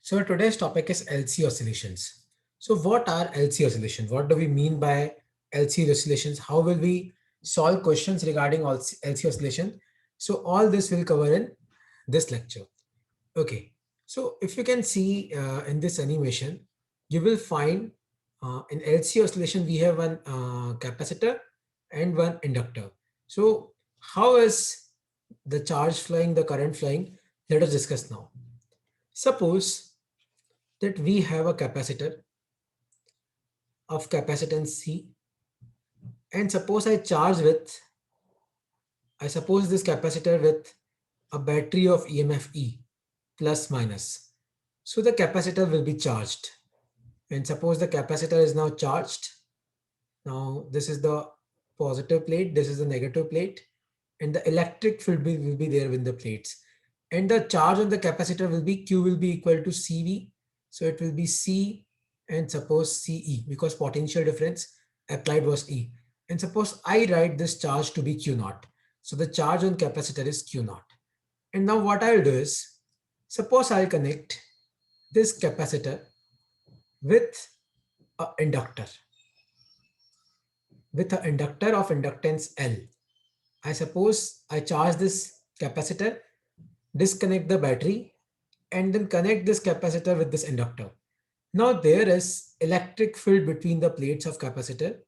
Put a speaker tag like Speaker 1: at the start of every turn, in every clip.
Speaker 1: So today's topic is LC oscillations. So what are LC oscillations? What do we mean by LC oscillations? How will we solve questions regarding LC oscillation? So all this will cover in this lecture. Okay. So if you can see in this animation, you will find in LC oscillation we have one capacitor and one inductor. So how is the charge flowing, the current flowing? Let us discuss now. Suppose that we have a capacitor of capacitance C, and I suppose this capacitor with a battery of EMF E plus minus. So the capacitor will be charged, and suppose the capacitor is now charged. Now this is the positive plate, this is the negative plate, and the electric field will be there with the plates. And the charge on the capacitor will be Q will be equal to CV. So it will be C and suppose CE because potential difference applied was E. And suppose I write this charge to be Q naught. So the charge on capacitor is Q naught. And now what I'll do is, suppose I'll connect this capacitor with a inductor, with an inductor of inductance L. I suppose I charge this capacitor, disconnect the battery, and then connect this capacitor with this inductor. Now there is electric field between the plates of capacitor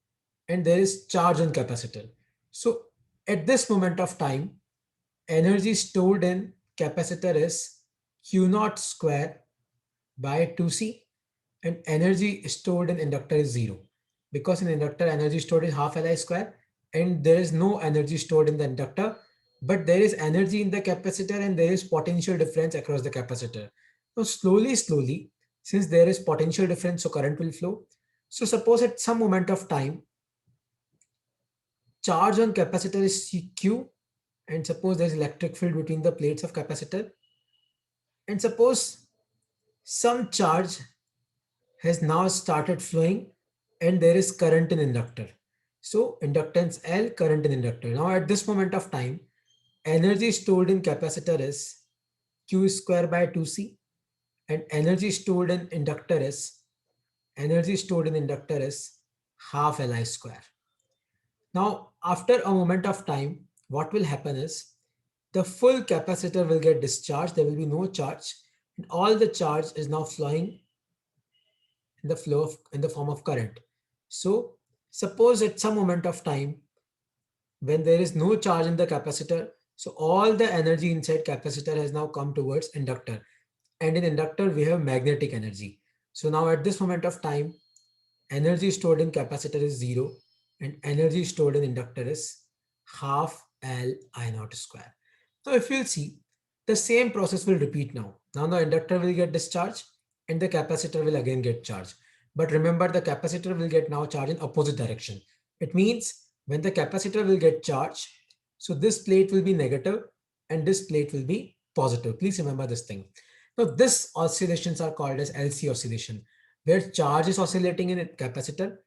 Speaker 1: and there is charge on capacitor. So at this moment of time, energy stored in capacitor is Q naught square by 2C, and energy stored in inductor is 0 because in inductor energy stored is half Li square, and there is no energy stored in the inductor, but there is energy in the capacitor and there is potential difference across the capacitor. Now slowly, since there is potential difference, so current will flow. So suppose at some moment of time, charge on capacitor is Q, and suppose there is electric field between the plates of capacitor, and suppose some charge has now started flowing and there is current in inductor. So inductance L, current in inductor. Now at this moment of time, energy stored in capacitor is Q square by 2C, and energy stored in inductor is half Li square. Now after a moment of time, what will happen is the full capacitor will get discharged. There will be no charge, and all the charge is now flowing in the form of current. So suppose at some moment of time when there is no charge in the capacitor, so all the energy inside capacitor has now come towards inductor, and in inductor we have magnetic energy. So now at this moment of time, energy stored in capacitor is 0 and energy stored in inductor is half L I naught square. So if you'll see, the same process will repeat now. Now the inductor will get discharged and the capacitor will again get charged. But remember, the capacitor will get now charged in opposite direction. It means when the capacitor will get charged, so this plate will be negative and this plate will be positive. Please remember this thing. Now this oscillations are called as LC oscillation, where charge is oscillating in a capacitor,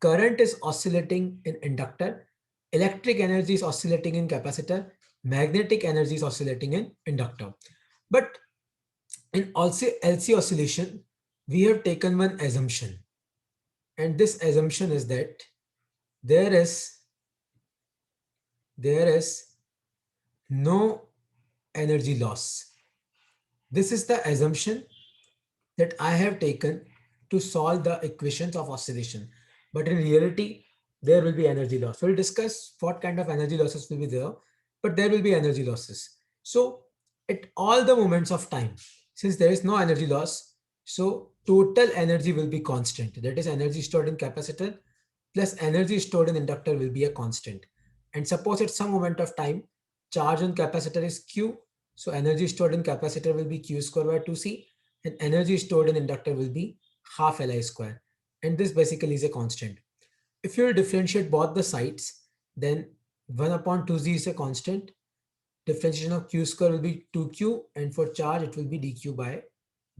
Speaker 1: current is oscillating in inductor, electric energy is oscillating in capacitor, magnetic energy is oscillating in inductor. But in also LC oscillation, we have taken one assumption, and this assumption is that there is there is no energy loss. This is the assumption that I have taken to solve the equations of oscillation. But in reality, there will be energy loss. We'll discuss what kind of energy losses will be there, but there will be energy losses. So at all the moments of time, since there is no energy loss, so total energy will be constant. That is energy stored in capacitor plus energy stored in inductor will be a constant. And suppose at some moment of time, charge on capacitor is Q. So energy stored in capacitor will be Q square by 2C, and energy stored in inductor will be half Li square. And this basically is a constant. If you differentiate both the sides, then 1 upon 2z is a constant. Differentiation of q square will be 2q, and for charge it will be dq by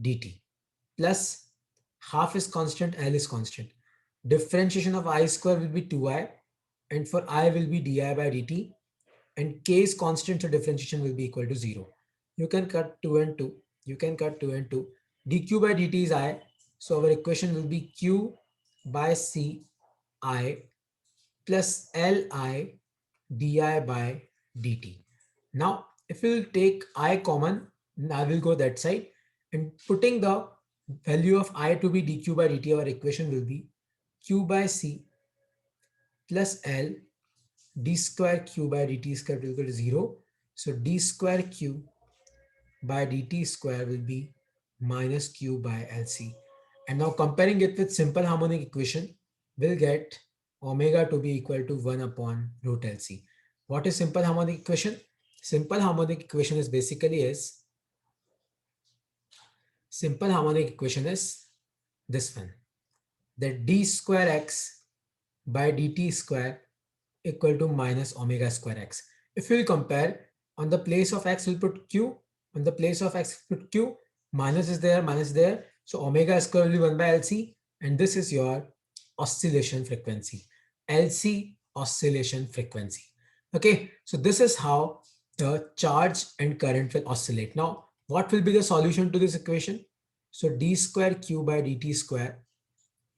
Speaker 1: dt. Plus half is constant, L is constant. Differentiation of I square will be 2i, and for I will be di by dt, and k is constant, so differentiation will be equal to 0. You can cut 2 and 2. You can cut 2 and 2. dq by dt is I. So our equation will be q by c I plus li di by dt. Now, if we'll take I common, I will go that side and putting the value of I to be dq by dt, our equation will be q by c plus L d square q by dt square will equal to 0. So d square q by dt square will be minus q by LC. And now comparing it with simple harmonic equation, we'll get omega to be equal to 1 upon root LC. What is simple harmonic equation? Simple harmonic equation is basically this one, that d square x by dt square equal to minus omega square x. If we'll compare, on the place of x we'll put q, on the place of x we'll put q, minus is there, minus there, so omega square will be 1 by LC, and this is your oscillation frequency, LC oscillation frequency. Okay, so this is how the charge and current will oscillate. Now, what will be the solution to this equation? So d square q by dt square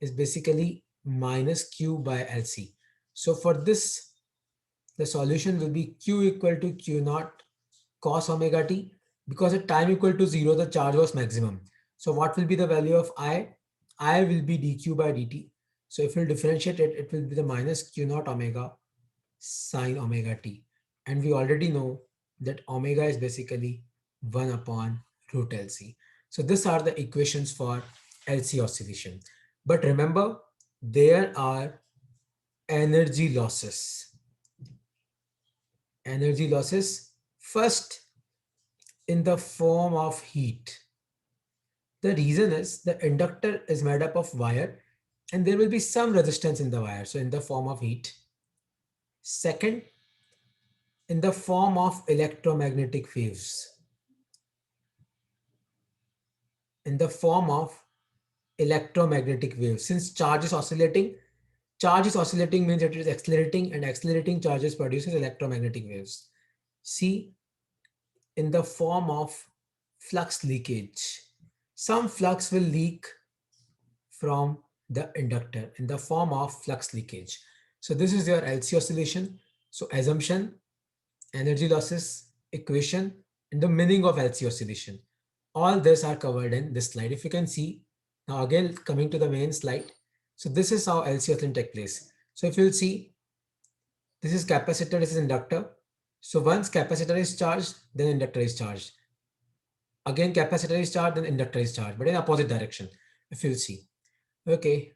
Speaker 1: is basically minus q by LC. So for this, the solution will be q equal to q naught cos omega t, because at time equal to 0, the charge was maximum. So what will be the value of I? I will be dq by dt. So if we'll differentiate it, it will be the minus q naught omega sine omega t. And we already know that omega is basically 1 upon root LC. So these are the equations for LC oscillation. But remember, there are energy losses. Energy losses, first, in the form of heat. The reason is the inductor is made up of wire and there will be some resistance in the wire. So in the form of heat. Second, in the form of electromagnetic waves. In the form of electromagnetic waves. Since charge is oscillating means it is accelerating, and accelerating charges produces electromagnetic waves. C, in the form of flux leakage. Some flux will leak from the inductor in the form of flux leakage. So this is your LC oscillation. So assumption, energy losses, equation, and the meaning of LC oscillation. All this are covered in this slide. If you can see, now again coming to the main slide. So this is how LC oscillation takes place. So if you'll see, this is capacitor, this is inductor. So once capacitor is charged, then inductor is charged. Again capacitor is charged, then inductor is charged, but in opposite direction, if you'll see. Okay,